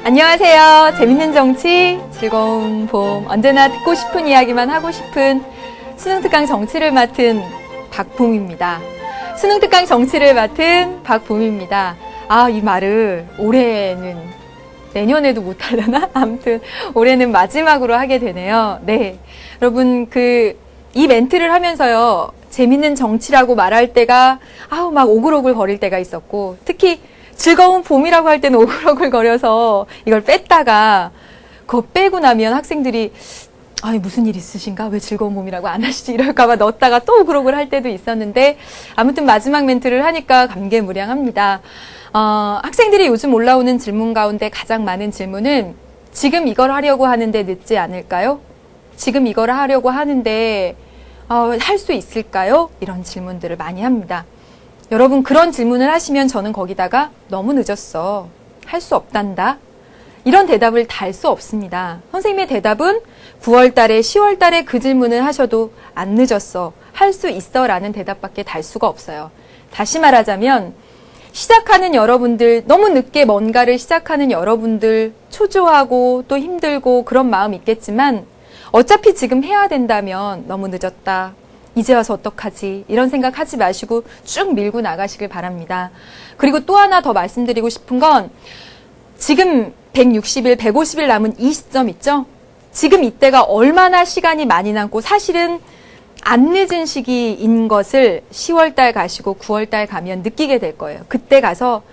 안녕하세요. 재밌는 정치, 즐거운 봄, 언제나 듣고 싶은 이야기만 하고 싶은 수능특강 정치를 맡은 박봄입니다. 수능특강 정치를 맡은 박봄입니다. 이 말을 올해는 내년에도 못하려나? 아무튼 올해는 마지막으로 하게 되네요. 네, 여러분 이 멘트를 하면서요. 재밌는 정치라고 말할 때가 막 오글오글 거릴 때가 있었고, 특히 즐거운 봄이라고 할 때는 오글오글 거려서 이걸 뺐다가 그거 빼고 나면 학생들이 무슨 일 있으신가? 왜 즐거운 봄이라고 안 하시지? 이럴까봐 넣었다가 또 오글오글 할 때도 있었는데, 아무튼 마지막 멘트를 하니까 감개무량합니다. 학생들이 요즘 올라오는 질문 가운데 가장 많은 질문은 지금 이걸 하려고 하는데 늦지 않을까요? 지금 이걸 하려고 하는데 할 수 있을까요? 이런 질문들을 많이 합니다. 여러분, 그런 질문을 하시면 저는 거기다가 너무 늦었어. 할 수 없단다. 이런 대답을 달 수 없습니다. 선생님의 대답은 9월 달에 10월 달에 그 질문을 하셔도 안 늦었어. 할 수 있어 라는 대답밖에 달 수가 없어요. 다시 말하자면 시작하는 여러분들, 너무 늦게 뭔가를 시작하는 여러분들, 초조하고 또 힘들고 그런 마음 있겠지만 어차피 지금 해야 된다면 너무 늦었다. 이제 와서 어떡하지? 이런 생각 하지 마시고 쭉 밀고 나가시길 바랍니다. 그리고 또 하나 더 말씀드리고 싶은 건 지금 160일, 150일 남은 이 시점 있죠? 지금 이때가 얼마나 시간이 많이 남고 사실은 안 늦은 시기인 것을 10월 달 가시고 9월 달 가면 느끼게 될 거예요. 그때 가서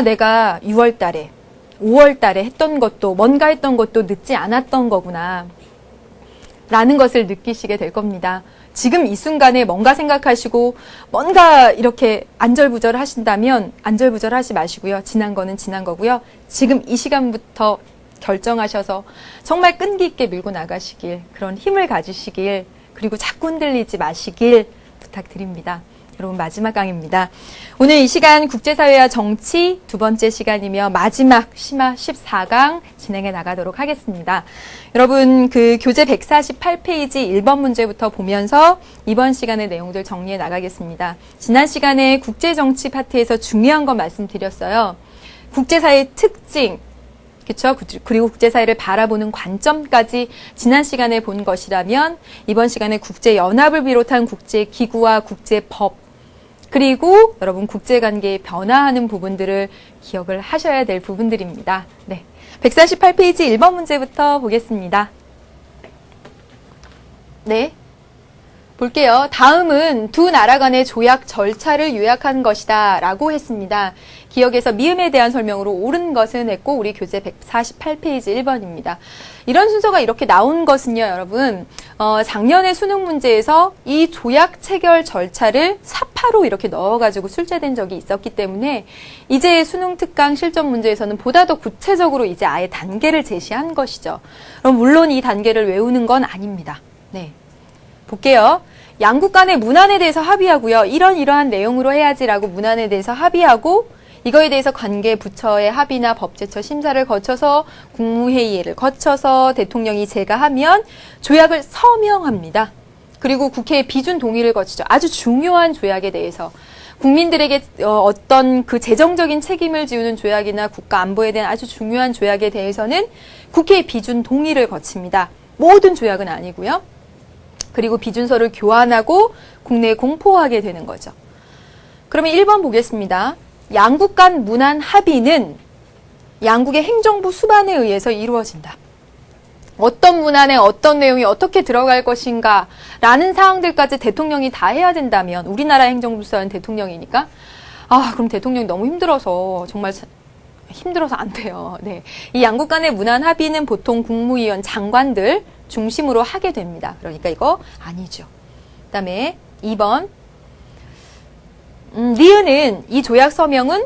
내가 6월 달에, 5월 달에 했던 것도 뭔가 했던 것도 늦지 않았던 거구나 라는 것을 느끼시게 될 겁니다. 지금 이 순간에 뭔가 생각하시고 뭔가 이렇게 안절부절 하신다면 안절부절 하지 마시고요. 지난 거는 지난 거고요. 지금 이 시간부터 결정하셔서 정말 끈기 있게 밀고 나가시길, 그런 힘을 가지시길, 그리고 자꾸 흔들리지 마시길 부탁드립니다. 여러분, 마지막 강의입니다. 오늘 이 시간 국제사회와 정치 두 번째 시간이며 마지막 심화 14강 진행해 나가도록 하겠습니다. 여러분, 교재 148페이지 1번 문제부터 보면서 이번 시간의 내용들 정리해 나가겠습니다. 지난 시간에 국제정치 파트에서 중요한 거 말씀드렸어요. 국제사회의 특징, 그렇죠? 그리고 국제사회를 바라보는 관점까지 지난 시간에 본 것이라면 이번 시간에 국제연합을 비롯한 국제기구와 국제법, 그리고 여러분 국제관계에 변화하는 부분들을 기억을 하셔야 될 부분들입니다. 네, 148페이지 1번 문제부터 보겠습니다. 네, 볼게요. 다음은 두 나라 간의 조약 절차를 요약한 것이다 라고 했습니다. 기억에서 미음에 대한 설명으로 옳은 것은 했고 우리 교재 148페이지 1번입니다. 이런 순서가 이렇게 나온 것은요, 여러분, 작년에 수능 문제에서 이 조약 체결 절차를 사파로 이렇게 넣어가지고 출제된 적이 있었기 때문에 이제 수능 특강 실전 문제에서는 보다 더 구체적으로 이제 아예 단계를 제시한 것이죠. 그럼 물론 이 단계를 외우는 건 아닙니다. 네. 볼게요. 양국 간의 문안에 대해서 합의하고요. 이러한 내용으로 해야지라고 문안에 대해서 합의하고 이거에 대해서 관계 부처의 합의나 법제처 심사를 거쳐서 국무회의를 거쳐서 대통령이 제가하면 조약을 서명합니다. 그리고 국회의 비준 동의를 거치죠. 아주 중요한 조약에 대해서 국민들에게 어떤 재정적인 책임을 지우는 조약이나 국가 안보에 대한 아주 중요한 조약에 대해서는 국회의 비준 동의를 거칩니다. 모든 조약은 아니고요. 그리고 비준서를 교환하고 국내에 공포하게 되는 거죠. 그러면 1번 보겠습니다. 양국 간 문안 합의는 양국의 행정부 수반에 의해서 이루어진다. 어떤 문안에 어떤 내용이 어떻게 들어갈 것인가 라는 사항들까지 대통령이 다 해야 된다면 우리나라 행정부 수반은 대통령이니까 그럼 대통령이 너무 힘들어서 정말 힘들어서 안 돼요. 네. 이 양국 간의 문안 합의는 보통 국무위원 장관들 중심으로 하게 됩니다. 그러니까 이거 아니죠. 그 다음에 2번. 니은은 이 조약 서명은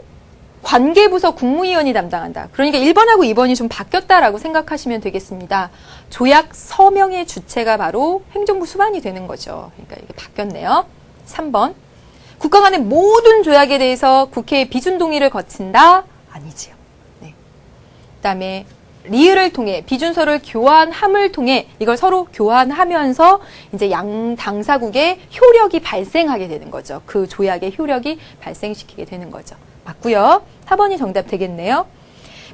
관계부서 국무위원이 담당한다. 그러니까 1번하고 2번이 좀 바뀌었다라고 생각하시면 되겠습니다. 조약 서명의 주체가 바로 행정부 수반이 되는 거죠. 그러니까 이게 바뀌었네요. 3번. 국가 간의 모든 조약에 대해서 국회의 비준 동의를 거친다? 아니지요. 네. 그 다음에 리을을 통해 비준서를 교환함을 통해 이걸 서로 교환하면서 이제 양 당사국의 효력이 발생하게 되는 거죠. 그 조약의 효력이 발생시키게 되는 거죠. 맞고요. 4번이 정답 되겠네요.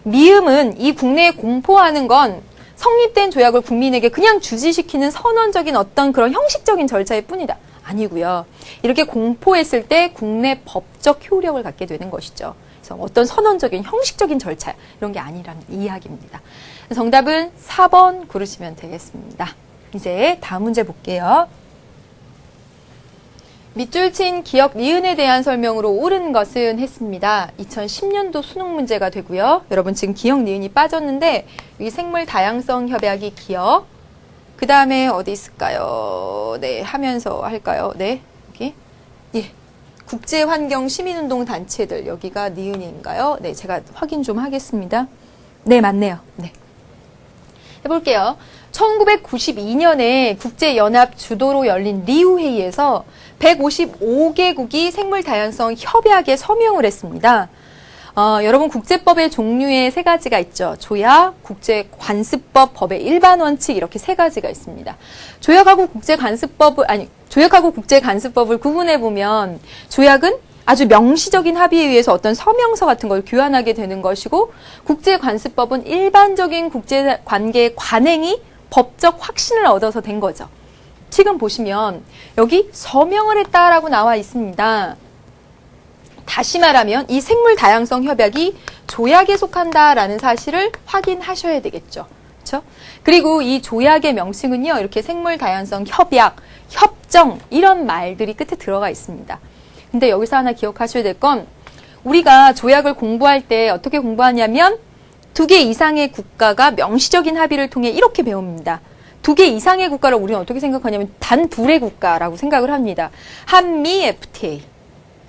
미음은 이 국내에 공포하는 건 성립된 조약을 국민에게 그냥 주지시키는 선언적인 어떤 그런 형식적인 절차일 뿐이다. 아니고요. 이렇게 공포했을 때 국내 법적 효력을 갖게 되는 것이죠. 그래서 어떤 선언적인 형식적인 절차 이런 게 아니라는 이야기입니다. 정답은 4번 고르시면 되겠습니다. 이제 다음 문제 볼게요. 밑줄 친 기역 니은에 대한 설명으로 옳은 것은 했습니다. 2010년도 수능 문제가 되고요. 여러분 지금 기역 니은이 빠졌는데 여기 생물 다양성 협약이 기역. 그 다음에 어디 있을까요? 네, 하면서 할까요? 네, 여기. 예. 국제환경 시민운동 단체들 여기가 니은인가요? 네, 제가 확인 좀 하겠습니다. 네, 맞네요. 네. 해볼게요. 1992년에 국제연합 주도로 열린 리우 회의에서 155개국이 생물 다양성 협약에 서명을 했습니다. 여러분 국제법의 종류에 세 가지가 있죠. 조약, 국제관습법, 법의 일반 원칙 이렇게 세 가지가 있습니다. 조약하고 국제관습법을 구분해 보면 조약은 아주 명시적인 합의에 의해서 어떤 서명서 같은 걸 교환하게 되는 것이고 국제관습법은 일반적인 국제관계 관행이 법적 확신을 얻어서 된 거죠. 지금 보시면 여기 서명을 했다라고 나와 있습니다. 다시 말하면 이 생물 다양성 협약이 조약에 속한다라는 사실을 확인하셔야 되겠죠. 그렇죠? 그리고 이 조약의 명칭은요. 이렇게 생물 다양성 협약, 협정 이런 말들이 끝에 들어가 있습니다. 근데 여기서 하나 기억하셔야 될 건 우리가 조약을 공부할 때 어떻게 공부하냐면 2개 이상의 국가가 명시적인 합의를 통해 이렇게 배웁니다. 2개 이상의 국가를 우리는 어떻게 생각하냐면 단 둘의 국가라고 생각을 합니다. 한미 FTA,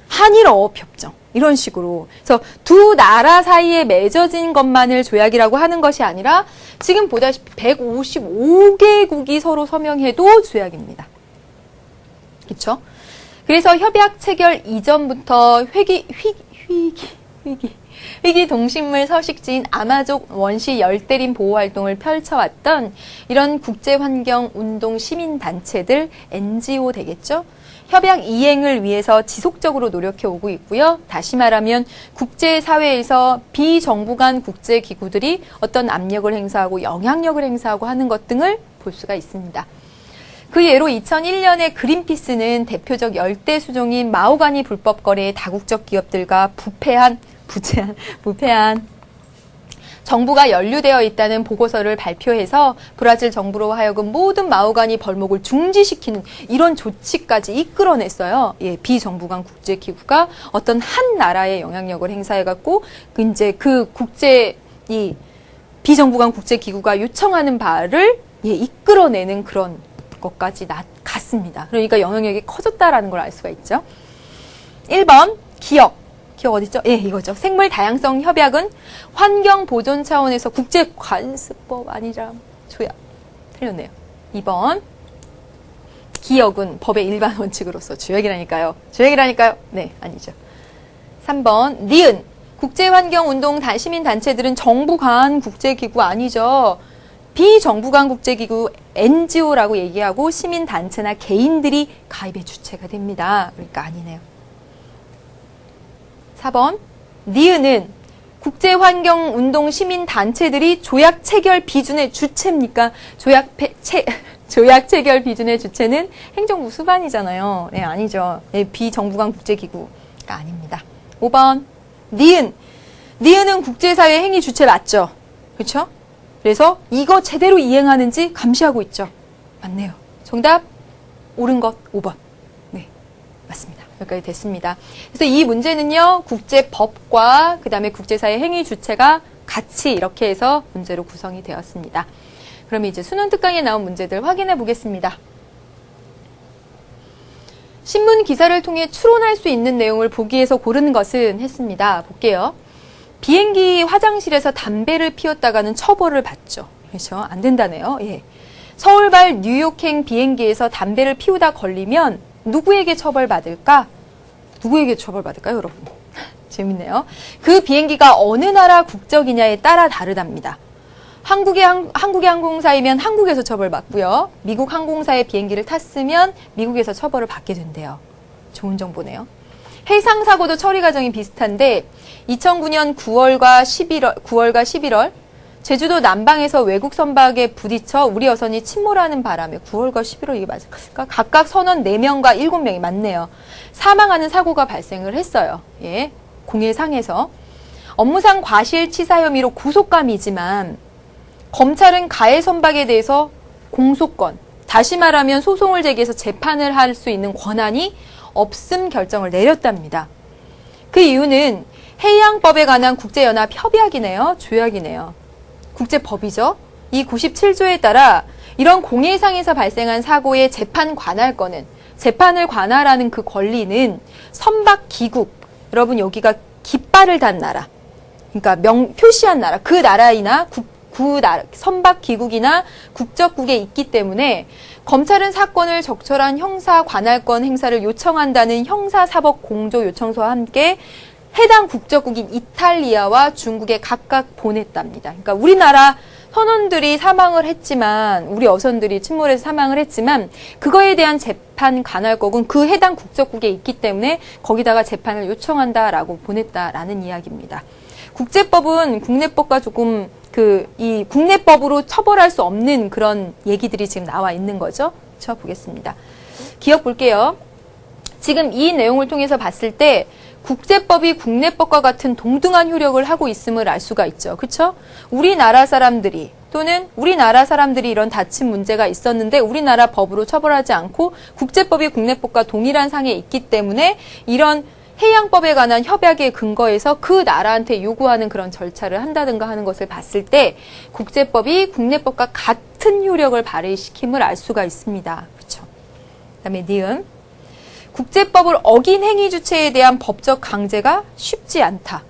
한일 어업협정 이런 식으로. 그래서 두 나라 사이에 맺어진 것만을 조약이라고 하는 것이 아니라 지금 보다시피 155개국이 서로 서명해도 조약입니다. 그렇죠? 그래서 협약 체결 이전부터 희귀 동식물 서식지인 아마존 원시 열대림 보호 활동을 펼쳐왔던 이런 국제환경운동 시민단체들, NGO 되겠죠? 협약 이행을 위해서 지속적으로 노력해 오고 있고요. 다시 말하면 국제사회에서 비정부 간 국제기구들이 어떤 압력을 행사하고 영향력을 행사하고 하는 것 등을 볼 수가 있습니다. 그 예로 2001년에 그린피스는 대표적 열대 수종인 마호가니 불법 거래의 다국적 기업들과 부패한 정부가 연루되어 있다는 보고서를 발표해서 브라질 정부로 하여금 모든 마호가니 벌목을 중지시키는 이런 조치까지 이끌어냈어요. 예, 비정부 간 국제기구가 어떤 한 나라의 영향력을 행사해갖고 비정부 간 국제기구가 요청하는 바를 이끌어내는 그런 것까지 갔습니다. 그러니까 영향력이 커졌다라는 걸 알 수가 있죠. 1번 기억 어디죠? 예, 이거죠. 생물 다양성 협약은 환경 보존 차원에서 국제 관습법 아니라 조약. 틀렸네요. 2번 기억은 법의 일반 원칙으로서 조약이라니까요. 네, 아니죠. 3번 니은 국제환경운동 시민단체들은 정부 간 국제기구 아니죠. 비정부 간 국제기구 NGO라고 얘기하고 시민단체나 개인들이 가입의 주체가 됩니다. 그러니까 아니네요. 4번 니은은 국제환경운동 시민단체들이 조약 체결 비준의 주체입니까? 조약 체결 비준의 주체는 행정부 수반이잖아요. 네, 아니죠. 네, 비정부 간 국제기구가 아닙니다. 5번 니은은 국제사회 행위 주체 맞죠? 그렇죠? 그래서 이거 제대로 이행하는지 감시하고 있죠. 맞네요. 정답 옳은 것 5번. 네, 맞습니다. 여기까지 됐습니다. 그래서 이 문제는요. 국제법과 그다음에 국제사회 행위 주체가 같이 이렇게 해서 문제로 구성이 되었습니다. 그럼 이제 수능 특강에 나온 문제들 확인해 보겠습니다. 신문 기사를 통해 추론할 수 있는 내용을 보기에서 고르는 것은 했습니다. 볼게요. 비행기 화장실에서 담배를 피웠다가는 처벌을 받죠. 그렇죠? 안 된다네요. 예. 서울발 뉴욕행 비행기에서 담배를 피우다 걸리면 누구에게 처벌받을까? 누구에게 처벌받을까요, 여러분? 재밌네요. 그 비행기가 어느 나라 국적이냐에 따라 다르답니다. 한국의 항공사이면 한국에서 처벌받고요. 미국 항공사의 비행기를 탔으면 미국에서 처벌을 받게 된대요. 좋은 정보네요. 해상 사고도 처리 과정이 비슷한데 2009년 9월과 11월 제주도 남방에서 외국 선박에 부딪혀 우리 어선이 침몰하는 바람에 9월과 11월 이게 맞을까? 각각 선원 4명과 7명이 맞네요. 사망하는 사고가 발생을 했어요. 예, 공해상에서. 업무상 과실치사 혐의로 구속감이지만 검찰은 가해 선박에 대해서 공소권, 다시 말하면 소송을 제기해서 재판을 할 수 있는 권한이 없음 결정을 내렸답니다. 그 이유는 해양법에 관한 국제연합 협약이네요. 조약이네요. 국제법이죠. 이 97조에 따라 이런 공해상에서 발생한 사고의 재판 관할권은, 재판을 관할하는 그 권리는 선박 기국, 여러분 여기가 깃발을 단 나라, 그러니까 표시한 나라, 그 나라이나 선박 기국이나 국적국에 있기 때문에 검찰은 사건을 적절한 형사 관할권 행사를 요청한다는 형사사법 공조 요청서와 함께 해당 국적국인 이탈리아와 중국에 각각 보냈답니다. 그러니까 우리나라 선원들이 사망을 했지만, 우리 어선들이 침몰해서 사망을 했지만 그거에 대한 재판 관할국은 그 해당 국적국에 있기 때문에 거기다가 재판을 요청한다라고 보냈다라는 이야기입니다. 국제법은 국내법과 조금 이 국내법으로 처벌할 수 없는 그런 얘기들이 지금 나와 있는 거죠. 저 보겠습니다. 기억 볼게요. 지금 이 내용을 통해서 봤을 때 국제법이 국내법과 같은 동등한 효력을 하고 있음을 알 수가 있죠. 그렇죠? 우리나라 사람들이 또는 우리나라 사람들이 이런 다친 문제가 있었는데 우리나라 법으로 처벌하지 않고 국제법이 국내법과 동일한 상에 있기 때문에 이런 해양법에 관한 협약에 근거해서 그 나라한테 요구하는 그런 절차를 한다든가 하는 것을 봤을 때 국제법이 국내법과 같은 효력을 발휘시킴을 알 수가 있습니다. 그렇죠? 그다음에 니은. 국제법을 어긴 행위 주체에 대한 법적 강제가 쉽지 않다.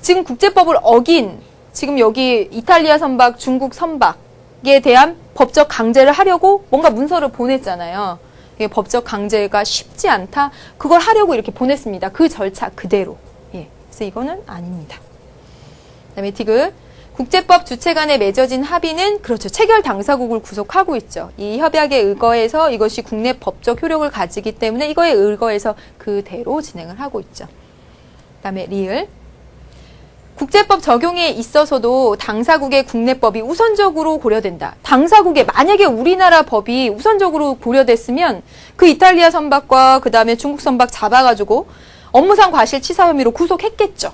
지금 국제법을 어긴, 지금 여기 이탈리아 선박, 중국 선박에 대한 법적 강제를 하려고 뭔가 문서를 보냈잖아요. 이게 법적 강제가 쉽지 않다. 그걸 하려고 이렇게 보냈습니다. 그 절차 그대로. 예, 그래서 이거는 아닙니다. 그다음에 디귿. 국제법 주체 간에 맺어진 합의는 그렇죠. 체결 당사국을 구속하고 있죠. 이 협약에 의거해서 이것이 국내 법적 효력을 가지기 때문에 이거에 의거해서 그대로 진행을 하고 있죠. 그다음에 리을. 국제법 적용에 있어서도 당사국의 국내법이 우선적으로 고려된다. 당사국에 만약에 우리나라 법이 우선적으로 고려됐으면 그 이탈리아 선박과 그다음에 중국 선박 잡아가지고 업무상 과실치사 혐의로 구속했겠죠.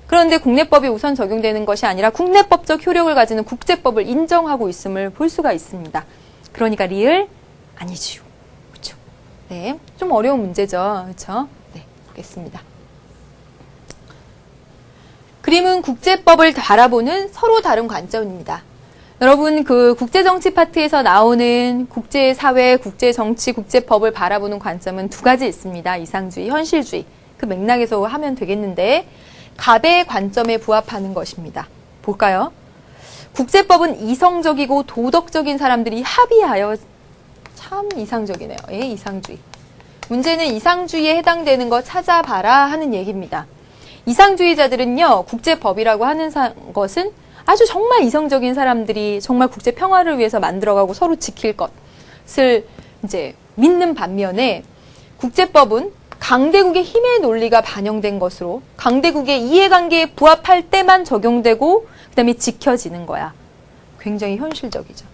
그런데 국내법이 우선 적용되는 것이 아니라 국내법적 효력을 가지는 국제법을 인정하고 있음을 볼 수가 있습니다. 그러니까 리을 아니지요. 그렇죠? 네, 좀 어려운 문제죠. 그렇죠? 네, 보겠습니다. 그림은 국제법을 바라보는 서로 다른 관점입니다. 여러분 그 국제정치 파트에서 나오는 국제사회, 국제정치, 국제법을 바라보는 관점은 두 가지 있습니다. 이상주의, 현실주의. 그 맥락에서 하면 되겠는데 갑의 관점에 부합하는 것입니다. 볼까요? 국제법은 이성적이고 도덕적인 사람들이 합의하여 참 이상적이네요. 예, 이상주의. 문제는 이상주의에 해당되는 거 찾아봐라 하는 얘기입니다. 이상주의자들은요, 국제법이라고 하는 것은 아주 정말 이성적인 사람들이 정말 국제 평화를 위해서 만들어가고 서로 지킬 것을 이제 믿는 반면에 국제법은 강대국의 힘의 논리가 반영된 것으로 강대국의 이해관계에 부합할 때만 적용되고 그다음에 지켜지는 거야. 굉장히 현실적이죠.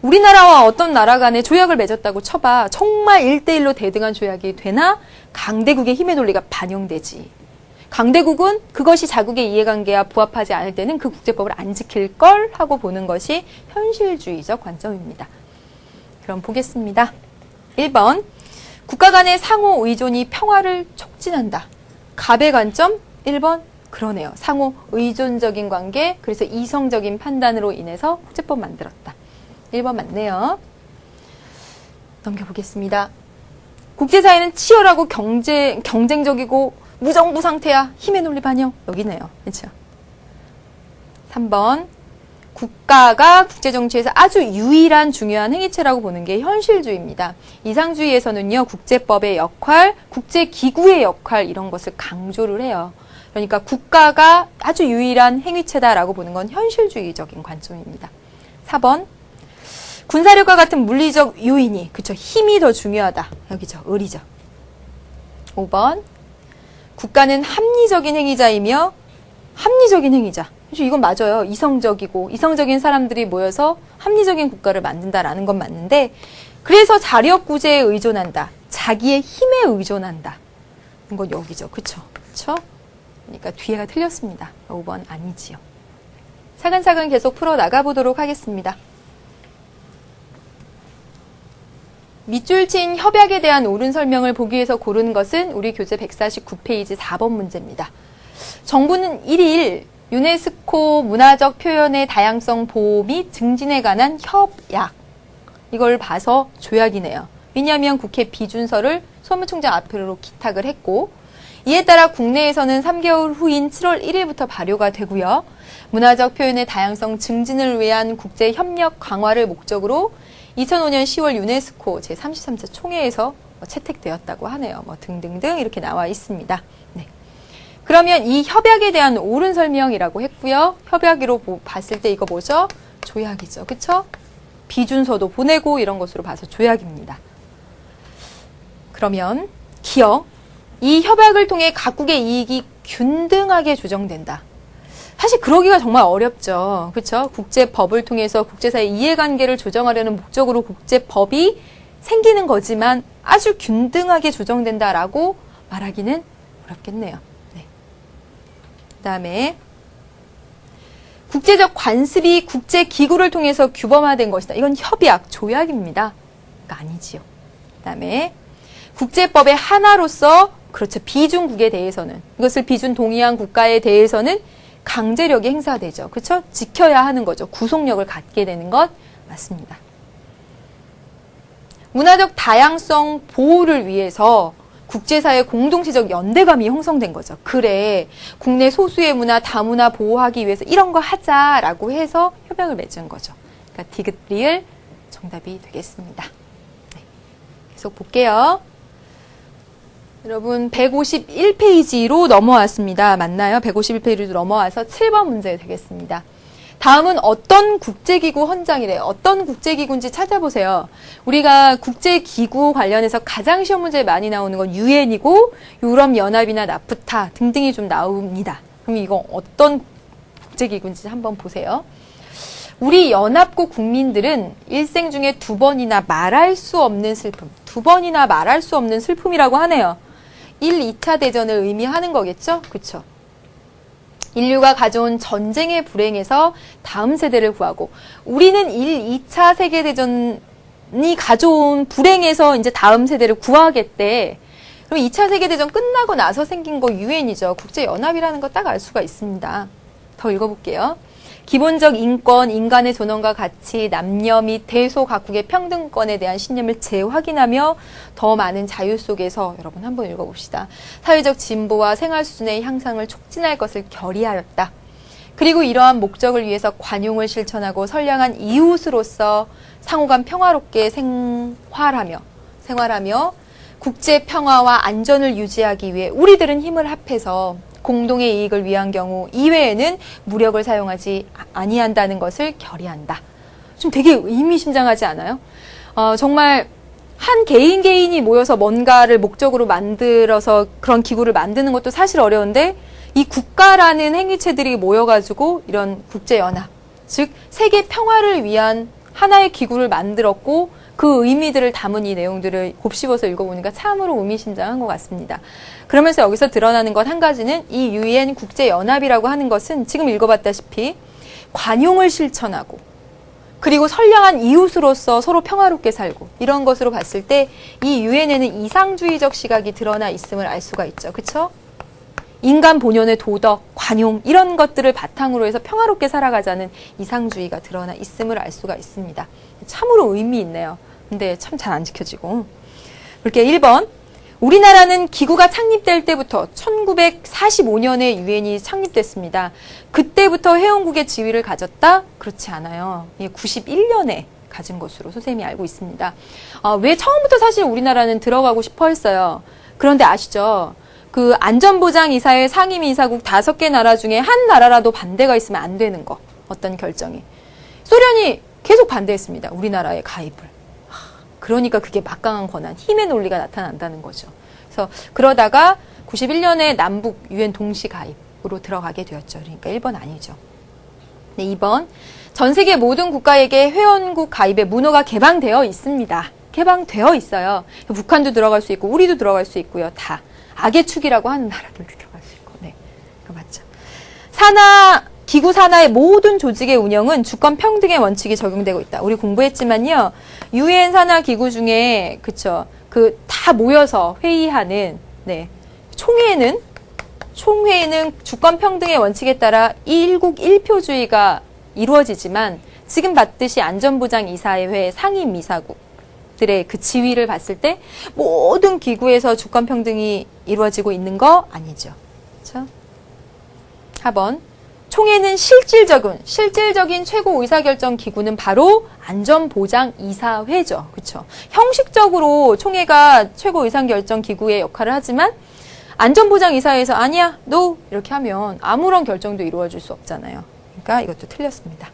우리나라와 어떤 나라 간에 조약을 맺었다고 쳐봐. 정말 1대1로 대등한 조약이 되나? 강대국의 힘의 논리가 반영되지. 강대국은 그것이 자국의 이해관계와 부합하지 않을 때는 그 국제법을 안 지킬 걸 하고 보는 것이 현실주의적 관점입니다. 그럼 보겠습니다. 1번. 국가 간의 상호 의존이 평화를 촉진한다. 갑의 관점 1번. 그러네요. 상호 의존적인 관계, 그래서 이성적인 판단으로 인해서 국제법 만들었다. 1번 맞네요. 넘겨보겠습니다. 국제사회는 치열하고 경쟁적이고 무정부 상태야. 힘의 논리 반영. 여기네요. 그렇죠? 3번. 국가가 국제정치에서 아주 유일한 중요한 행위체라고 보는 게 현실주의입니다. 이상주의에서는요, 국제법의 역할, 국제기구의 역할 이런 것을 강조를 해요. 그러니까 국가가 아주 유일한 행위체다라고 보는 건 현실주의적인 관점입니다. 4번. 군사력과 같은 물리적 요인이, 그쵸, 힘이 더 중요하다. 여기죠, 을이죠. 5번, 국가는 합리적인 행위자이며 합리적인 행위자. 이건 맞아요. 이성적이고 이성적인 사람들이 모여서 합리적인 국가를 만든다라는 건 맞는데, 그래서 자력 구제에 의존한다. 자기의 힘에 의존한다. 이건 여기죠. 그쵸? 그쵸? 그러니까 뒤에가 틀렸습니다. 5번 아니지요. 차근차근 계속 풀어 나가보도록 하겠습니다. 밑줄 친 협약에 대한 옳은 설명을 보기 위해서 고른 것은 우리 교재 149페이지 4번 문제입니다. 정부는 1일 유네스코 문화적 표현의 다양성 보호 및 증진에 관한 협약, 이걸 봐서 조약이네요. 왜냐하면 국회 비준서를 소무총장 앞으로 기탁을 했고, 이에 따라 국내에서는 3개월 후인 7월 1일부터 발효가 되고요. 문화적 표현의 다양성 증진을 위한 국제협력 강화를 목적으로 2005년 10월 유네스코 제33차 총회에서 채택되었다고 하네요. 등등등 이렇게 나와 있습니다. 네. 그러면 이 협약에 대한 옳은 설명이라고 했고요. 협약으로 봤을 때 이거 뭐죠? 조약이죠. 그쵸? 비준서도 보내고 이런 것으로 봐서 조약입니다. 그러면 기억, 이 협약을 통해 각국의 이익이 균등하게 조정된다. 사실 그러기가 정말 어렵죠. 그렇죠? 국제법을 통해서 국제사회 이해관계를 조정하려는 목적으로 국제법이 생기는 거지만 아주 균등하게 조정된다라고 말하기는 어렵겠네요. 네. 그다음에 국제적 관습이 국제기구를 통해서 규범화된 것이다. 이건 협약, 조약입니다. 그러니까 아니지요. 그다음에 국제법의 하나로서, 그렇죠, 비준국에 대해서는, 이것을 비준 동의한 국가에 대해서는 강제력이 행사되죠. 그렇죠? 지켜야 하는 거죠. 구속력을 갖게 되는 것 맞습니다. 문화적 다양성 보호를 위해서 국제사회 공동체적 연대감이 형성된 거죠. 그래, 국내 소수의 문화, 다문화 보호하기 위해서 이런 거 하자라고 해서 협약을 맺은 거죠. 그러니까 디귿 리을 정답이 되겠습니다. 네, 계속 볼게요. 여러분 151페이지로 넘어왔습니다. 맞나요? 151페이지로 넘어와서 7번 문제 되겠습니다. 다음은 어떤 국제기구 헌장이래요. 어떤 국제기구인지 찾아보세요. 우리가 국제기구 관련해서 가장 시험 문제에 많이 나오는 건 유엔이고 유럽연합이나 나프타 등등이 좀 나옵니다. 그럼 이거 어떤 국제기구인지 한번 보세요. 우리 연합국 국민들은 일생 중에 2번이나 말할 수 없는 슬픔, 2번이나 말할 수 없는 슬픔이라고 하네요. 1, 2차 대전을 의미하는 거겠죠? 그렇죠? 인류가 가져온 전쟁의 불행에서 다음 세대를 구하고, 우리는 1, 2차 세계대전이 가져온 불행에서 이제 다음 세대를 구하겠대. 그럼 2차 세계대전 끝나고 나서 생긴 거 유엔이죠. 국제연합이라는 거 딱 알 수가 있습니다. 더 읽어볼게요. 기본적 인권, 인간의 존엄과 가치, 남녀 및 대소 각국의 평등권에 대한 신념을 재확인하며 더 많은 자유 속에서, 여러분 한번 읽어봅시다. 사회적 진보와 생활 수준의 향상을 촉진할 것을 결의하였다. 그리고 이러한 목적을 위해서 관용을 실천하고 선량한 이웃으로서 상호간 평화롭게 생활하며 국제 평화와 안전을 유지하기 위해 우리들은 힘을 합해서 공동의 이익을 위한 경우 이외에는 무력을 사용하지 아니한다는 것을 결의한다. 좀 되게 의미심장하지 않아요? 정말 한 개인이 모여서 뭔가를 목적으로 만들어서 그런 기구를 만드는 것도 사실 어려운데, 이 국가라는 행위체들이 모여가지고 이런 국제연합, 즉 세계 평화를 위한 하나의 기구를 만들었고, 그 의미들을 담은 이 내용들을 곱씹어서 읽어보니까 참으로 의미심장한 것 같습니다. 그러면서 여기서 드러나는 것 한 가지는, 이 유엔 국제연합이라고 하는 것은 지금 읽어봤다시피 관용을 실천하고 그리고 선량한 이웃으로서 서로 평화롭게 살고 이런 것으로 봤을 때 이 유엔에는 이상주의적 시각이 드러나 있음을 알 수가 있죠. 그렇죠? 인간 본연의 도덕, 관용 이런 것들을 바탕으로 해서 평화롭게 살아가자는 이상주의가 드러나 있음을 알 수가 있습니다. 참으로 의미 있네요. 근데 참 잘 안 지켜지고. 이렇게 1번. 우리나라는 기구가 창립될 때부터 1945년에 유엔이 창립됐습니다. 그때부터 회원국의 지위를 가졌다? 그렇지 않아요. 91년에 가진 것으로 선생님이 알고 있습니다. 왜 처음부터 사실 우리나라는 들어가고 싶어 했어요. 그런데 아시죠? 그 안전보장이사회 상임이사국 5개 나라 중에 한 나라라도 반대가 있으면 안 되는 거. 어떤 결정이. 소련이 계속 반대했습니다. 우리나라의 가입을. 그러니까 그게 막강한 권한, 힘의 논리가 나타난다는 거죠. 그래서 그러다가 91년에 남북 유엔 동시 가입으로 들어가게 되었죠. 그러니까 1번 아니죠. 네, 2번. 전 세계 모든 국가에게 회원국 가입의 문호가 개방되어 있습니다. 개방되어 있어요. 북한도 들어갈 수 있고 우리도 들어갈 수 있고요. 다. 악의 축이라고 하는 나라들도 들어갈 수 있고. 네. 그거 맞죠. 기구 산하의 모든 조직의 운영은 주권 평등의 원칙이 적용되고 있다. 우리 공부했지만요. 유엔 산하 기구 중에 그쵸. 그 다 모여서 회의하는 네. 총회는 주권 평등의 원칙에 따라 일국 일표주의가 이루어지지만 지금 봤듯이 안전보장이사회 상임이사국들의 그 지위를 봤을 때 모든 기구에서 주권 평등이 이루어지고 있는 거 아니죠. 그렇죠? 4번. 총회는 실질적인 최고 의사결정 기구는 바로 안전보장이사회죠. 그렇죠? 형식적으로 총회가 최고 의사결정 기구의 역할을 하지만 안전보장이사회에서 아니야, no 이렇게 하면 아무런 결정도 이루어질 수 없잖아요. 그러니까 이것도 틀렸습니다.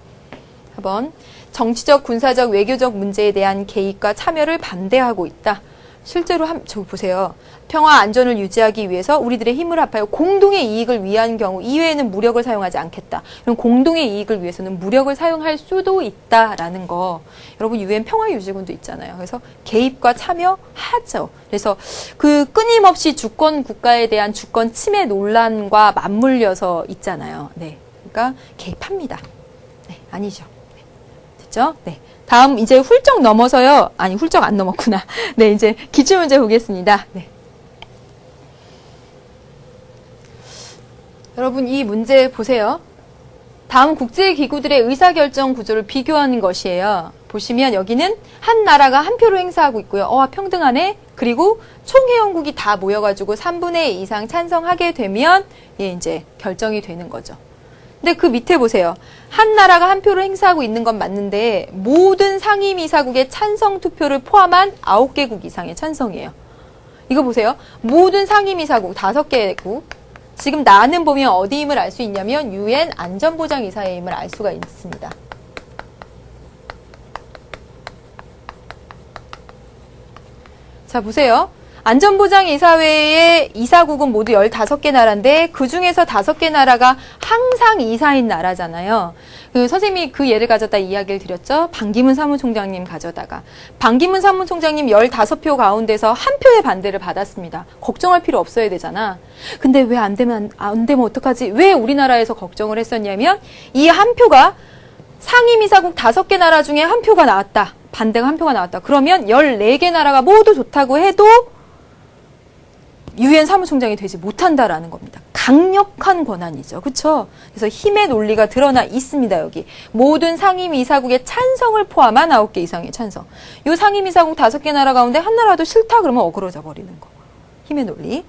4번. 정치적, 군사적, 외교적 문제에 대한 개입과 참여를 반대하고 있다. 실제로 저거 보세요. 평화 안전을 유지하기 위해서 우리들의 힘을 합하여 공동의 이익을 위한 경우 이외에는 무력을 사용하지 않겠다. 그럼 공동의 이익을 위해서는 무력을 사용할 수도 있다라는 거. 여러분 유엔 평화유지군도 있잖아요. 그래서 개입과 참여하죠. 그래서 그 끊임없이 주권 국가에 대한 주권 침해 논란과 맞물려서 있잖아요. 네, 그러니까 개입합니다. 네, 아니죠. 네. 됐죠? 네. 다음 이제 훌쩍 넘어서요. 아니 훌쩍 안 넘었구나. 네, 이제 기출문제 보겠습니다. 네. 여러분 이 문제 보세요. 다음 국제기구들의 의사결정 구조를 비교하는 것이에요. 보시면 여기는 한 나라가 한 표로 행사하고 있고요. 평등하네. 그리고 총회원국이 다 모여가지고 3분의 2 이상 찬성하게 되면 이제 결정이 되는 거죠. 근데 그 밑에 보세요. 한 나라가 한 표를 행사하고 있는 건 맞는데 모든 상임이사국의 찬성 투표를 포함한 9개국 이상의 찬성이에요. 이거 보세요. 모든 상임이사국 5개국. 지금 나는 보면 어디임을 알 수 있냐면 유엔 안전보장이사회임을 알 수가 있습니다. 자, 보세요. 안전보장이사회의 이사국은 모두 15개 나라인데 그 중에서 5개 나라가 항상 이사인 나라잖아요. 선생님이 그 예를 가져다 이야기를 드렸죠. 반기문 사무총장님 가져다가. 반기문 사무총장님 15표 가운데서 한 표의 반대를 받았습니다. 걱정할 필요 없어야 되잖아. 근데 왜 안 되면 어떡하지? 왜 우리나라에서 걱정을 했었냐면 이 한 표가 상임이사국 5개 나라 중에 한 표가 나왔다. 반대가 한 표가 나왔다. 그러면 14개 나라가 모두 좋다고 해도 유엔 사무총장이 되지 못한다라는 겁니다. 강력한 권한이죠. 그렇죠? 그래서 힘의 논리가 드러나 있습니다. 여기. 모든 상임이사국의 찬성을 포함한 9개 이상의 찬성. 이 상임이사국 5개 나라 가운데 한 나라도 싫다 그러면 어그러져 버리는 거. 힘의 논리.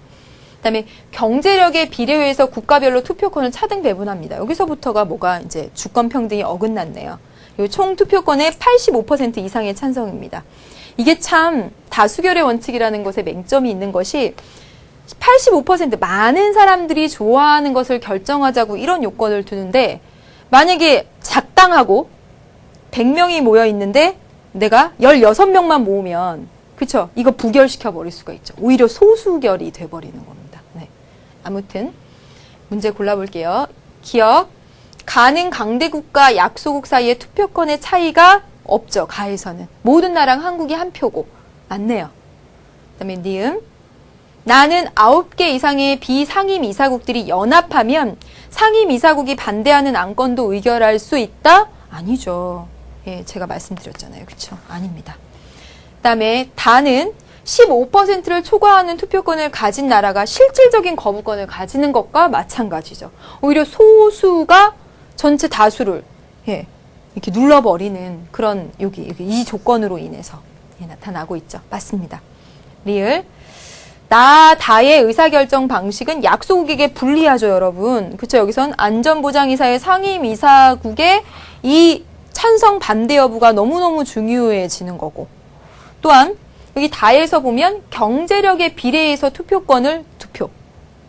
그다음에 경제력에 비례해서 국가별로 투표권을 차등 배분합니다. 여기서부터가 뭐가 이제 주권 평등이 어긋났네요. 총 투표권의 85% 이상의 찬성입니다. 이게 참 다수결의 원칙이라는 것에 맹점이 있는 것이 85% 많은 사람들이 좋아하는 것을 결정하자고 이런 요건을 두는데 만약에 작당하고 100명이 모여 있는데 내가 16명만 모으면 그쵸? 이거 부결시켜 버릴 수가 있죠. 오히려 소수결이 돼버리는 겁니다. 네. 아무튼 문제 골라볼게요. 기억. 가는 강대국과 약소국 사이의 투표권의 차이가 없죠. 가에서는. 모든 나라랑 한국이 한 표고. 맞네요. 그 다음에 니은. 나는 9개 이상의 비상임이사국들이 연합하면 상임이사국이 반대하는 안건도 의결할 수 있다? 아니죠. 예, 제가 말씀드렸잖아요. 그렇죠? 아닙니다. 그 다음에 다는 15%를 초과하는 투표권을 가진 나라가 실질적인 거부권을 가지는 것과 마찬가지죠. 오히려 소수가 전체 다수를 이렇게 눌러버리는 그런 여기 이 조건으로 인해서 나타나고 있죠. 맞습니다. 리을. 다의 의사결정 방식은 약소국에게 불리하죠, 여러분. 그쵸? 여기선 안전보장이사의 상임이사국의 이 찬성 반대 여부가 너무너무 중요해지는 거고. 또한 여기 다에서 보면 경제력에 비례해서 투표권을 2표,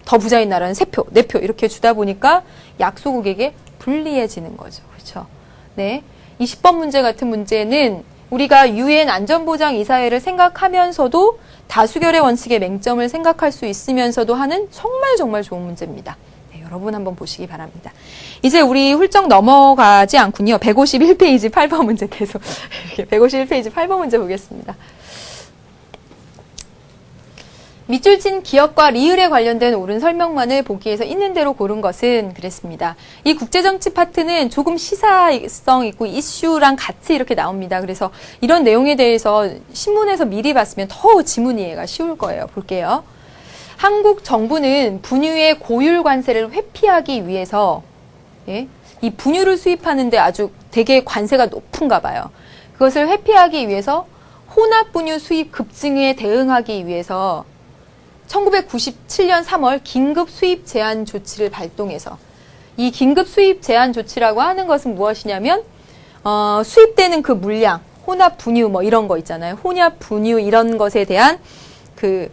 더 부자인 나라는 3표, 4표 이렇게 주다 보니까 약소국에게 불리해지는 거죠. 그렇죠? 네. 20번 문제 같은 문제는 우리가 유엔 안전보장이사회를 생각하면서도 다수결의 원칙의 맹점을 생각할 수 있으면서도 하는 정말 좋은 문제입니다. 네, 여러분 한번 보시기 바랍니다. 이제 우리 훌쩍 넘어가지 않군요. 151페이지 8번 문제 계속 151페이지 8번 문제 보겠습니다. 밑줄 친 기역과 리을에 관련된 옳은 설명만을 보기에서 있는 대로 고른 것은 그랬습니다. 이 국제정치 파트는 조금 시사성 있고 이슈랑 같이 이렇게 나옵니다. 그래서 이런 내용에 대해서 신문에서 미리 봤으면 더 지문 이해가 쉬울 거예요. 볼게요. 한국 정부는 분유의 고율 관세를 회피하기 위해서 이 분유를 수입하는데 아주 되게 관세가 높은가 봐요. 그것을 회피하기 위해서 혼합 분유 수입 급증에 대응하기 위해서 1997년 3월 긴급 수입 제한 조치를 발동해서 이 긴급 수입 제한 조치라고 하는 것은 무엇이냐면 수입되는 그 물량, 혼합 분유 뭐 이런 거 있잖아요. 혼합 분유 이런 것에 대한 그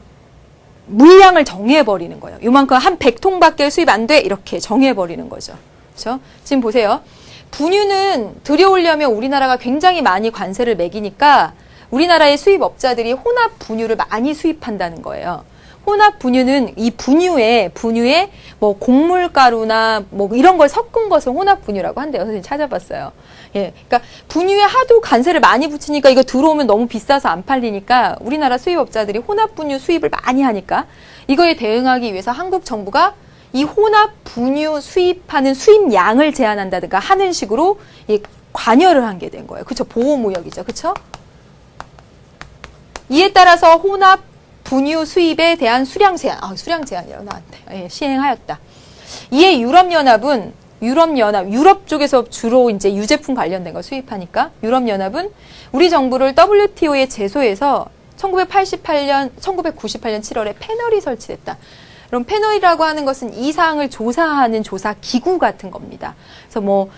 물량을 정해버리는 거예요. 요만큼 한 100통밖에 수입 안 돼 이렇게 정해버리는 거죠. 그렇죠? 지금 보세요. 분유는 들여오려면 우리나라가 굉장히 많이 관세를 매기니까 우리나라의 수입업자들이 혼합 분유를 많이 수입한다는 거예요. 혼합 분유는 이 분유에 뭐 곡물가루나 뭐 이런 걸 섞은 것을 혼합 분유라고 한대요. 선생님 찾아봤어요. 예. 그러니까 분유에 하도 관세를 많이 붙이니까 이거 들어오면 너무 비싸서 안 팔리니까 우리나라 수입업자들이 혼합 분유 수입을 많이 하니까 이거에 대응하기 위해서 한국 정부가 이 혼합 분유 수입하는 수입량을 제한한다든가 하는 식으로 이 관여를 한 게 된 거예요. 그렇죠? 보호무역이죠. 그렇죠? 이에 따라서 혼합 분유 수입에 대한 수량 제한이라고 나한테 시행하였다. 이에 유럽 쪽에서 주로 이제 유제품 관련된 거 수입하니까 유럽연합은 우리 정부를 WTO에 제소해서 1998년 7월에 패널이 설치됐다. 그럼 패널이라고 하는 것은 이 사항을 조사하는 조사 기구 같은 겁니다. 그래서 뭐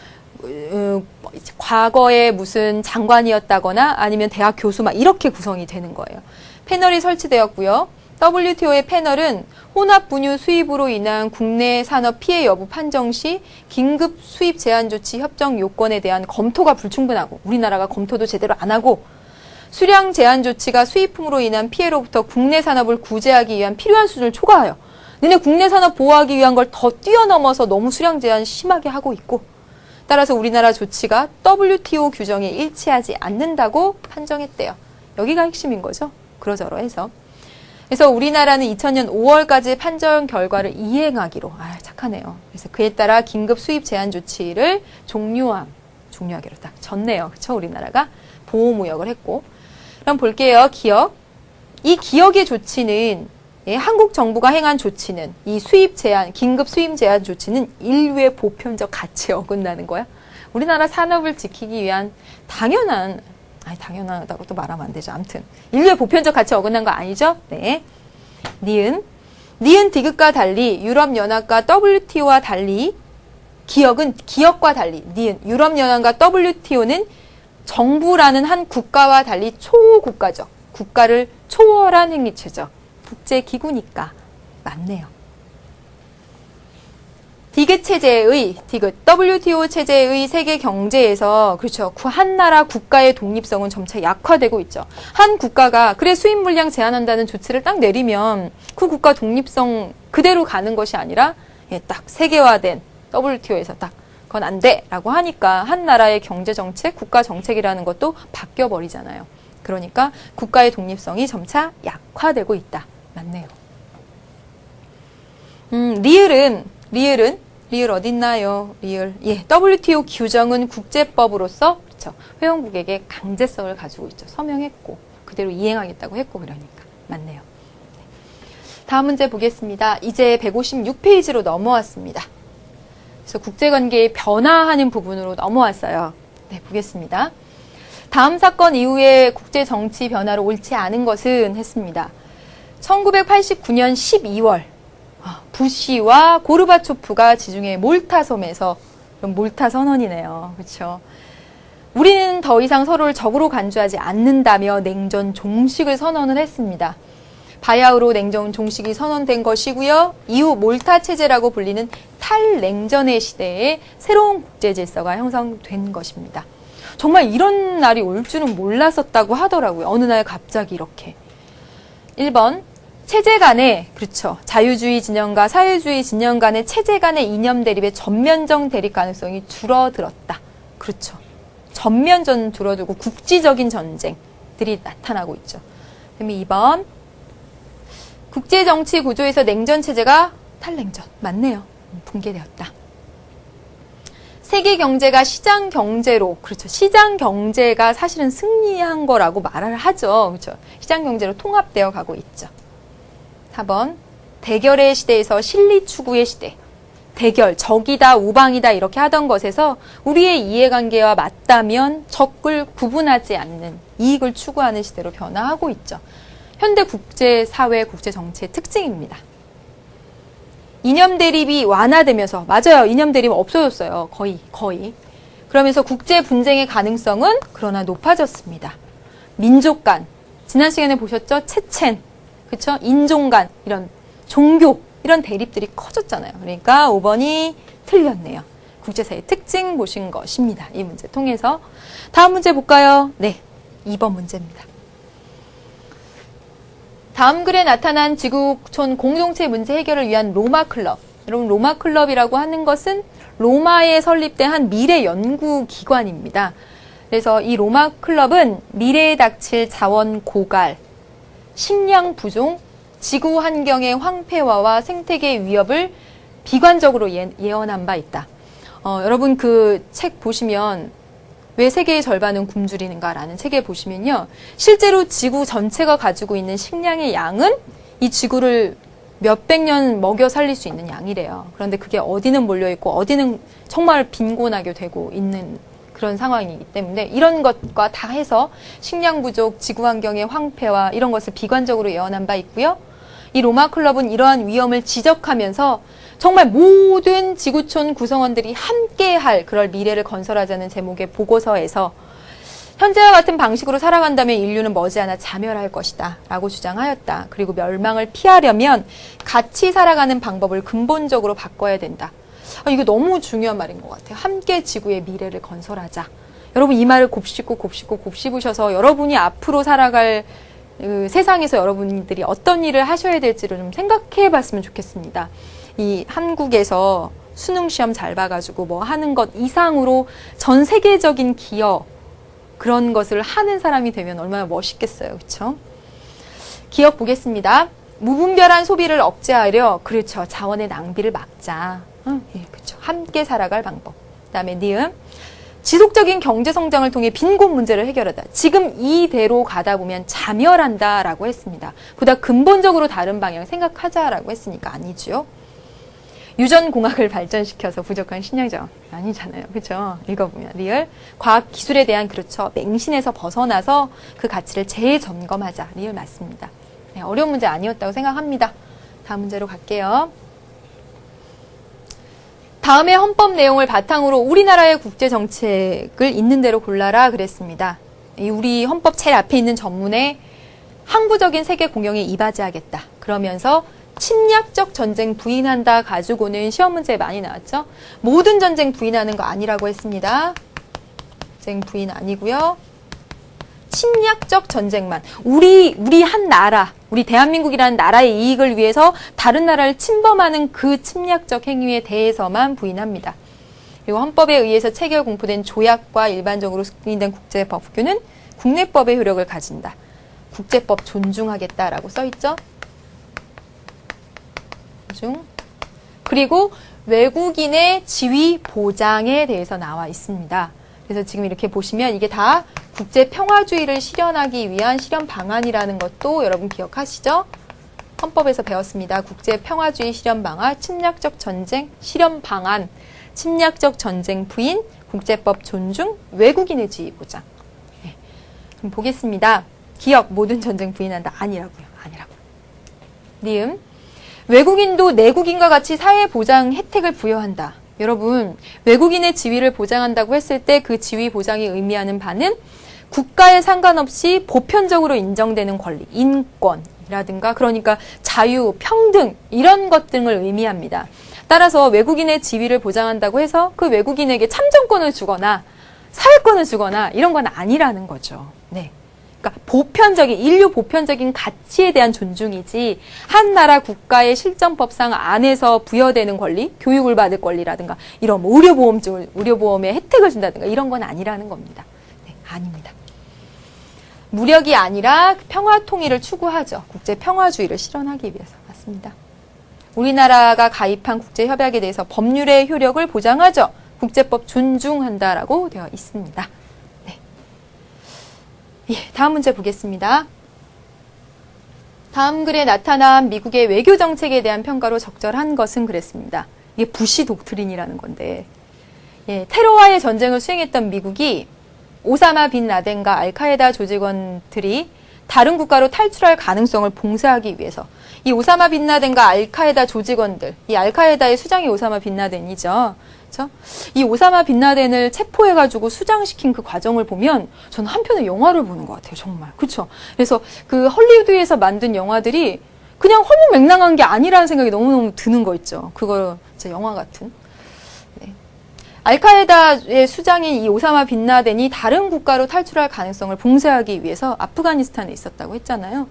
과거에 무슨 장관이었다거나 아니면 대학 교수 막 이렇게 구성이 되는 거예요. 패널이 설치되었고요. WTO의 패널은 혼합 분유 수입으로 인한 국내 산업 피해 여부 판정 시 긴급 수입 제한 조치 협정 요건에 대한 검토가 불충분하고 우리나라가 검토도 제대로 안 하고 수량 제한 조치가 수입품으로 인한 피해로부터 국내 산업을 구제하기 위한 필요한 수준을 초과하여 너네 국내 산업 보호하기 위한 걸 더 뛰어넘어서 너무 수량 제한 심하게 하고 있고 따라서 우리나라 조치가 WTO 규정에 일치하지 않는다고 판정했대요. 여기가 핵심인 거죠. 그러저러해서. 그래서 우리나라는 2000년 5월까지 판정 결과를 이행하기로 착하네요. 그래서 그에 따라 긴급 수입 제한 조치를 종료하기로 딱 졌네요. 그렇죠? 우리나라가 보호무역을 했고. 그럼 볼게요. 기역. 이 기역의 조치는 한국 정부가 행한 조치는 이 수입 제한, 긴급 수입 제한 조치는 인류의 보편적 가치에 어긋나는 거야. 우리나라 산업을 지키기 위한 당연하다고 또 말하면 안 되죠. 아무튼 인류의 보편적 가치에 어긋난 거 아니죠? 네. 니은 디귿과 달리 유럽연합과 WTO와 달리 기역과 달리 니은 유럽연합과 WTO는 정부라는 한 국가와 달리 초국가적 국가를 초월한 행위체죠. 국제기구니까 맞네요. 디귿 체제의 WTO 체제의 세계 경제에서 그렇죠. 한 나라 국가의 독립성은 점차 약화되고 있죠. 한 국가가 그래 수입 물량 제한한다는 조치를 딱 내리면 그 국가 독립성 그대로 가는 것이 아니라 딱 세계화된 WTO에서 딱 그건 안 돼라고 하니까 한 나라의 경제 정책, 국가 정책이라는 것도 바뀌어 버리잖아요. 그러니까 국가의 독립성이 점차 약화되고 있다. 맞네요. 리을 어딨나요? WTO 규정은 국제법으로서 그렇죠. 회원국에게 강제성을 가지고 있죠. 서명했고 그대로 이행하겠다고 했고 그러니까 맞네요. 다음 문제 보겠습니다. 이제 156페이지로 넘어왔습니다. 그래서 국제관계의 변화하는 부분으로 넘어왔어요. 네, 보겠습니다. 다음 사건 이후에 국제정치 변화로 옳지 않은 것은 했습니다. 1989년 12월 부시와 고르바초프가 지중해 몰타 섬에서 몰타 선언이네요. 그렇죠? 우리는 더 이상 서로를 적으로 간주하지 않는다며 냉전 종식을 선언을 했습니다. 바야흐로 냉전 종식이 선언된 것이고요. 이후 몰타 체제라고 불리는 탈냉전의 시대에 새로운 국제 질서가 형성된 것입니다. 정말 이런 날이 올 줄은 몰랐었다고 하더라고요. 어느 날 갑자기 이렇게. 1번 체제 간의, 그렇죠. 자유주의 진영과 사회주의 진영 간의 체제 간의 이념 대립의 전면적 대립 가능성이 줄어들었다. 그렇죠. 전면전 줄어들고 국지적인 전쟁들이 나타나고 있죠. 그다음에 2번 국제정치 구조에서 냉전 체제가 탈냉전. 맞네요. 붕괴되었다. 세계 경제가 시장 경제로, 그렇죠. 시장 경제가 사실은 승리한 거라고 말을 하죠. 그렇죠. 시장 경제로 통합되어 가고 있죠. 4번 대결의 시대에서 실리 추구의 시대. 대결, 적이다, 우방이다 이렇게 하던 것에서 우리의 이해관계와 맞다면 적을 구분하지 않는 이익을 추구하는 시대로 변화하고 있죠. 현대 국제사회, 국제정치의 특징입니다. 이념 대립이 완화되면서, 맞아요. 이념 대립은 없어졌어요. 거의. 그러면서 국제 분쟁의 가능성은 그러나 높아졌습니다. 민족 간, 지난 시간에 보셨죠? 체첸, 그쵸? 인종 간, 이런 종교, 이런 대립들이 커졌잖아요. 그러니까 5번이 틀렸네요. 국제사회의 특징 보신 것입니다. 이 문제 통해서. 다음 문제 볼까요? 네, 2번 문제입니다. 다음 글에 나타난 지구촌 공동체 문제 해결을 위한 로마 클럽. 여러분, 로마 클럽이라고 하는 것은 로마에 설립된 한 미래 연구 기관입니다. 그래서 이 로마 클럽은 미래에 닥칠 자원 고갈, 식량 부종, 지구 환경의 황폐화와 생태계 위협을 비관적으로 예언한 바 있다. 여러분 그 책 보시면 왜 세계의 절반은 굶주리는가라는 책에 보시면요. 실제로 지구 전체가 가지고 있는 식량의 양은 이 지구를 몇백 년 먹여 살릴 수 있는 양이래요. 그런데 그게 어디는 몰려있고 어디는 정말 빈곤하게 되고 있는 그런 상황이기 때문에 이런 것과 다 해서 식량 부족, 지구 환경의 황폐화 이런 것을 비관적으로 예언한 바 있고요. 이 로마 클럽은 이러한 위험을 지적하면서 정말 모든 지구촌 구성원들이 함께할 그럴 미래를 건설하자는 제목의 보고서에서 현재와 같은 방식으로 살아간다면 인류는 머지않아 자멸할 것이다 라고 주장하였다. 그리고 멸망을 피하려면 같이 살아가는 방법을 근본적으로 바꿔야 된다. 이거 너무 중요한 말인 것 같아요. 함께 지구의 미래를 건설하자. 여러분 이 말을 곱씹으셔서 여러분이 앞으로 살아갈 그 세상에서 여러분들이 어떤 일을 하셔야 될지를 좀 생각해 봤으면 좋겠습니다. 이 한국에서 수능 시험 잘 봐가지고 뭐 하는 것 이상으로 전 세계적인 기업 그런 것을 하는 사람이 되면 얼마나 멋있겠어요. 그렇죠? 기억 보겠습니다. 무분별한 소비를 억제하려 그렇죠. 자원의 낭비를 막자. 예, 그렇죠. 함께 살아갈 방법. 그다음에 니은 지속적인 경제 성장을 통해 빈곤 문제를 해결하다. 지금 이대로 가다 보면 자멸한다라고 했습니다. 보다 근본적으로 다른 방향 생각하자라고 했으니까 아니죠. 유전공학을 발전시켜서 부족한 식량자원 아니잖아요. 그렇죠? 읽어보면 리을 과학 기술에 대한 그렇죠. 맹신에서 벗어나서 그 가치를 재점검하자. 리을 맞습니다. 네, 어려운 문제 아니었다고 생각합니다. 다음 문제로 갈게요. 다음의 헌법 내용을 바탕으로 우리나라의 국제정책을 있는 대로 골라라 그랬습니다. 우리 헌법 제일 앞에 있는 전문에 항구적인 세계 공영에 이바지하겠다. 그러면서 침략적 전쟁 부인한다 가지고는 시험 문제에 많이 나왔죠. 모든 전쟁 부인하는 거 아니라고 했습니다. 전쟁 부인 아니고요. 침략적 전쟁만. 우리 한 나라, 우리 대한민국이라는 나라의 이익을 위해서 다른 나라를 침범하는 그 침략적 행위에 대해서만 부인합니다. 그리고 헌법에 의해서 체결 공포된 조약과 일반적으로 승인된 국제법규는 국내법의 효력을 가진다. 국제법 존중하겠다라고 써있죠. 존중. 그리고 외국인의 지위 보장에 대해서 나와 있습니다. 그래서 지금 이렇게 보시면 이게 다 국제평화주의를 실현하기 위한 실현 방안이라는 것도 여러분 기억하시죠? 헌법에서 배웠습니다. 국제평화주의 실현 방안, 침략적 전쟁 실현 방안, 침략적 전쟁 부인, 국제법 존중, 외국인의 지위 보장. 네. 그럼 보겠습니다. 기억, 모든 전쟁 부인한다. 아니라고요. 아니라고. 니은, 외국인도 내국인과 같이 사회보장 혜택을 부여한다. 여러분, 외국인의 지위를 보장한다고 했을 때 그 지위 보장이 의미하는 바는 국가에 상관없이 보편적으로 인정되는 권리, 인권이라든가 그러니까 자유, 평등 이런 것 등을 의미합니다. 따라서 외국인의 지위를 보장한다고 해서 그 외국인에게 참정권을 주거나 사회권을 주거나 이런 건 아니라는 거죠. 네. 그러니까 보편적인, 인류 보편적인 가치에 대한 존중이지 한 나라 국가의 실정법상 안에서 부여되는 권리, 교육을 받을 권리라든가 이런 뭐 의료보험의 혜택을 준다든가 이런 건 아니라는 겁니다. 네, 아닙니다. 무력이 아니라 평화 통일을 추구하죠. 국제 평화주의를 실현하기 위해서. 맞습니다. 우리나라가 가입한 국제협약에 대해서 법률의 효력을 보장하죠. 국제법 존중한다라고 되어 있습니다. 네. 예, 다음 문제 보겠습니다. 다음 글에 나타난 미국의 외교 정책에 대한 평가로 적절한 것은 그랬습니다. 이게 부시 독트린이라는 건데, 예, 테러와의 전쟁을 수행했던 미국이 오사마 빈 라덴과 알카에다 조직원들이 다른 국가로 탈출할 가능성을 봉쇄하기 위해서 이 오사마 빈 라덴과 알카에다 조직원들, 이 알카에다의 수장이 오사마 빈 라덴이죠. 그렇죠? 이 오사마 빈 라덴을 체포해가지고 수장시킨 그 과정을 보면 저는 한편의 영화를 보는 것 같아요. 정말. 그렇죠? 그래서 그 헐리우드에서 만든 영화들이 그냥 허무맹랑한 게 아니라는 생각이 너무너무 드는 거 있죠. 그거 진짜 영화 같은. 네. 알카에다의 수장인 이 오사마 빈 라덴이 다른 국가로 탈출할 가능성을 봉쇄하기 위해서 아프가니스탄에 있었다고 했잖아요.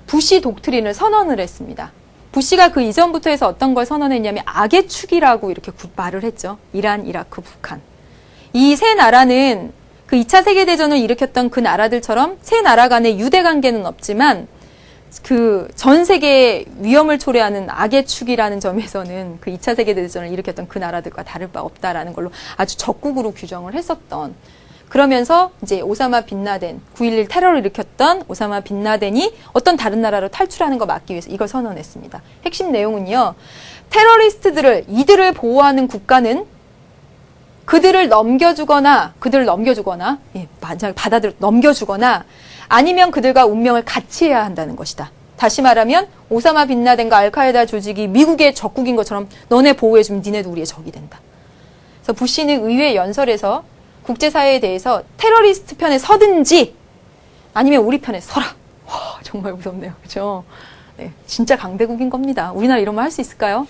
부시 독트린을 선언을 했습니다. 부시가 그 이전부터 해서 어떤 걸 선언했냐면 악의 축이라고 이렇게 말을 했죠. 이란, 이라크, 북한. 이 세 나라는 그 2차 세계대전을 일으켰던 그 나라들처럼 세 나라 간의 유대 관계는 없지만 그 전 세계의 위험을 초래하는 악의 축이라는 점에서는 그 2차 세계대전을 일으켰던 그 나라들과 다를 바 없다라는 걸로 아주 적국으로 규정을 했었던, 그러면서 이제 오사마 빈 라덴, 9.11 테러를 일으켰던 오사마 빈 라덴이 어떤 다른 나라로 탈출하는 거 막기 위해서 이걸 선언했습니다. 핵심 내용은요, 테러리스트들을, 이들을 보호하는 국가는 그들을 넘겨주거나, 예, 넘겨주거나 아니면 그들과 운명을 같이 해야 한다는 것이다. 다시 말하면 오사마 빈 라덴과 알카에다 조직이 미국의 적국인 것처럼 너네 보호해주면 니네도 우리의 적이 된다. 그래서 부시는 의회 연설에서 국제사회에 대해서 테러리스트 편에 서든지 아니면 우리 편에 서라. 와, 정말 무섭네요. 그렇죠? 네, 진짜 강대국인 겁니다. 우리나라 이런 말 할 수 있을까요?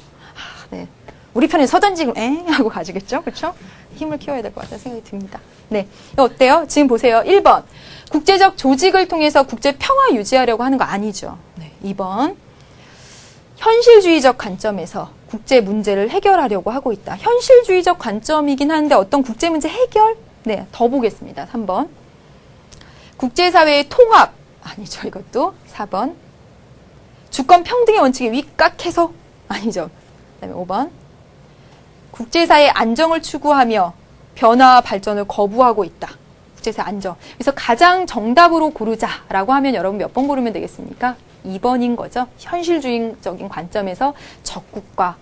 네. 우리 편에 서든지 하고 가지겠죠? 그렇죠? 힘을 키워야 될 것 같다는 생각이 듭니다. 네. 어때요? 지금 보세요. 1번. 국제적 조직을 통해서 국제 평화 유지하려고 하는 거 아니죠. 네. 2번. 현실주의적 관점에서 국제 문제를 해결하려고 하고 있다. 현실주의적 관점이긴 한데 어떤 국제 문제 해결? 네, 더 보겠습니다. 3번. 국제사회의 통합. 아니죠, 이것도. 4번. 주권 평등의 원칙에 위각해서. 아니죠. 그 다음에 5번. 국제사회의 안정을 추구하며 변화와 발전을 거부하고 있다. 국제사회 안정. 그래서 가장 정답으로 고르자라고 하면 여러분 몇 번 고르면 되겠습니까? 2번인 거죠. 현실주의적인 관점에서 적국과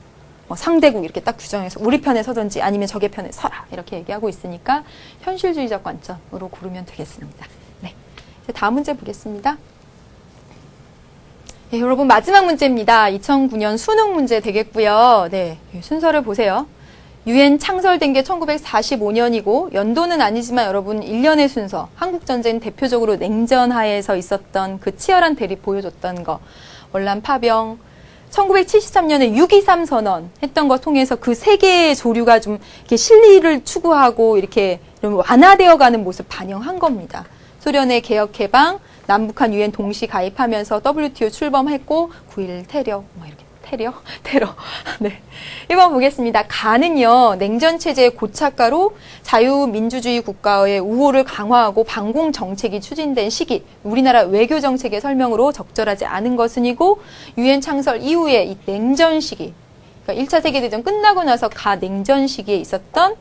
상대국 이렇게 딱 규정해서 우리 편에 서든지 아니면 적의 편에 서라 이렇게 얘기하고 있으니까 현실주의적 관점으로 고르면 되겠습니다. 네, 이제 다음 문제 보겠습니다. 네, 여러분 마지막 문제입니다. 2009년 수능 문제 되겠고요. 네, 순서를 보세요. UN 창설된 게 1945년이고 연도는 아니지만 여러분 1년의 순서, 한국전쟁 대표적으로 냉전 하에서 있었던 그 치열한 대립 보여줬던 거, 월남 파병, 1973년에 6.23 선언 했던 거 통해서 그 세계의 조류가 좀 이렇게 실리를 추구하고 이렇게 좀 완화되어가는 모습 반영한 겁니다. 소련의 개혁 해방, 남북한 UN 동시 가입하면서 WTO 출범했고 9.11 테러, 테러. 네. 1번 보겠습니다. 가는요, 냉전체제의 고착화로 자유민주주의 국가의 우호를 강화하고 반공 정책이 추진된 시기, 우리나라 외교 정책의 설명으로 적절하지 않은 것은이고, 유엔 창설 이후에 이 냉전 시기, 그러니까 1차 세계대전 끝나고 나서 냉전 시기에 있었던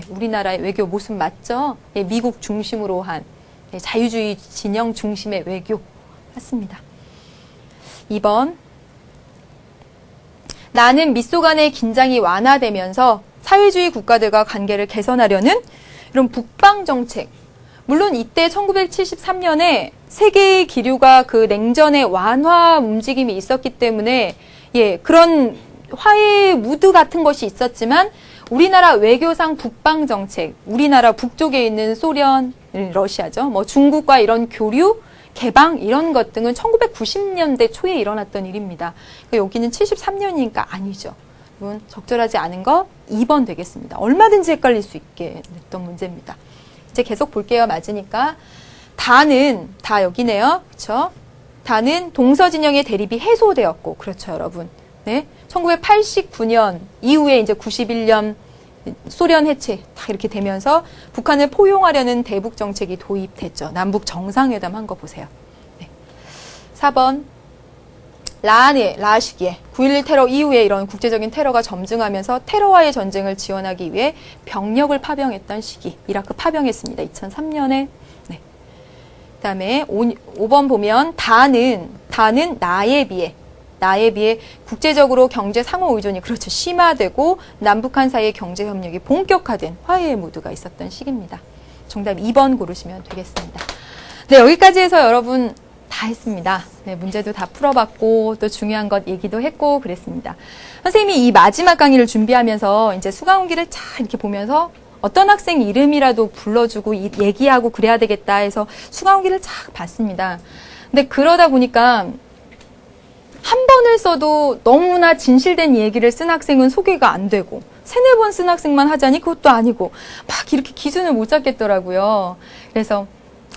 우리나라의 외교 모습 맞죠? 미국 중심으로 한 자유주의 진영 중심의 외교 맞습니다. 2번. 나는 미소 간의 긴장이 완화되면서 사회주의 국가들과 관계를 개선하려는 이런 북방 정책. 물론 이때 1973년에 세계의 기류가 그 냉전의 완화 움직임이 있었기 때문에 그런 화해 무드 같은 것이 있었지만 우리나라 외교상 북방 정책, 우리나라 북쪽에 있는 소련, 러시아죠. 중국과 이런 교류, 개방 이런 것 등은 1990년대 초에 일어났던 일입니다. 그러니까 여기는 73년이니까 아니죠. 이건 적절하지 않은 거 2번 되겠습니다. 얼마든지 헷갈릴 수 있게 냈던 문제입니다. 이제 계속 볼게요. 맞으니까. 다는, 다 여기네요. 그쵸? 다는 동서진영의 대립이 해소되었고, 그렇죠, 여러분. 네. 1989년 이후에 이제 91년 소련 해체 다 이렇게 되면서 북한을 포용하려는 대북 정책이 도입됐죠. 남북 정상회담 한 거 보세요. 네. 4번. 라 시기에 9.11 테러 이후에 이런 국제적인 테러가 점증하면서 테러와의 전쟁을 지원하기 위해 병력을 파병했던 시기. 이라크 파병했습니다. 2003년에. 네. 그다음에 5번 보면 다는 나에 비해 국제적으로 경제 상호 의존이 그렇죠. 심화되고 남북한 사이의 경제 협력이 본격화된 화해의 무드가 있었던 시기입니다. 정답 2번 고르시면 되겠습니다. 네, 여기까지 해서 여러분 다 했습니다. 네, 문제도 다 풀어봤고 또 중요한 것 얘기도 했고 그랬습니다. 선생님이 이 마지막 강의를 준비하면서 이제 수강후기를 쫙 이렇게 보면서 어떤 학생 이름이라도 불러주고 얘기하고 그래야 되겠다 해서 수강후기를 쫙 봤습니다. 근데 그러다 보니까 한 번을 써도 너무나 진실된 얘기를 쓴 학생은 소개가 안 되고 세네 번 쓴 학생만 하자니 그것도 아니고 막 이렇게 기준을 못 잡겠더라고요. 그래서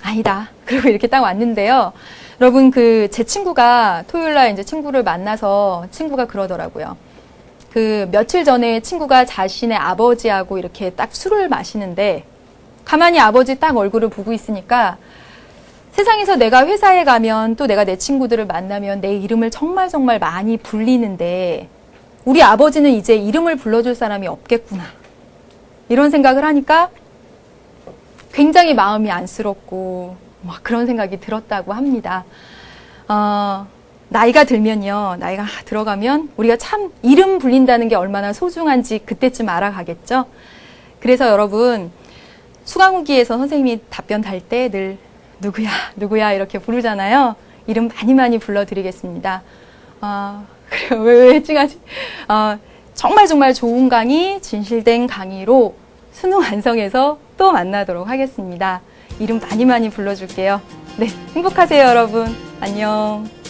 아니다. 그리고 이렇게 딱 왔는데요. 여러분 제 친구가 토요일날 이제 친구를 만나서 친구가 그러더라고요. 며칠 전에 친구가 자신의 아버지하고 이렇게 딱 술을 마시는데 가만히 아버지 딱 얼굴을 보고 있으니까 세상에서 내가 회사에 가면 또 내가 내 친구들을 만나면 내 이름을 정말 정말 많이 불리는데 우리 아버지는 이제 이름을 불러줄 사람이 없겠구나. 이런 생각을 하니까 굉장히 마음이 안쓰럽고 막 그런 생각이 들었다고 합니다. 나이가 들어가면 우리가 참 이름 불린다는 게 얼마나 소중한지 그때쯤 알아가겠죠. 그래서 여러분 수강후기에서 선생님이 답변 달 때 늘 누구야 이렇게 부르잖아요. 이름 많이 불러드리겠습니다. 그래요. 왜 찡하지? 정말 좋은 강의, 진실된 강의로 수능 완성해서 또 만나도록 하겠습니다. 이름 많이 불러줄게요. 네, 행복하세요, 여러분. 안녕.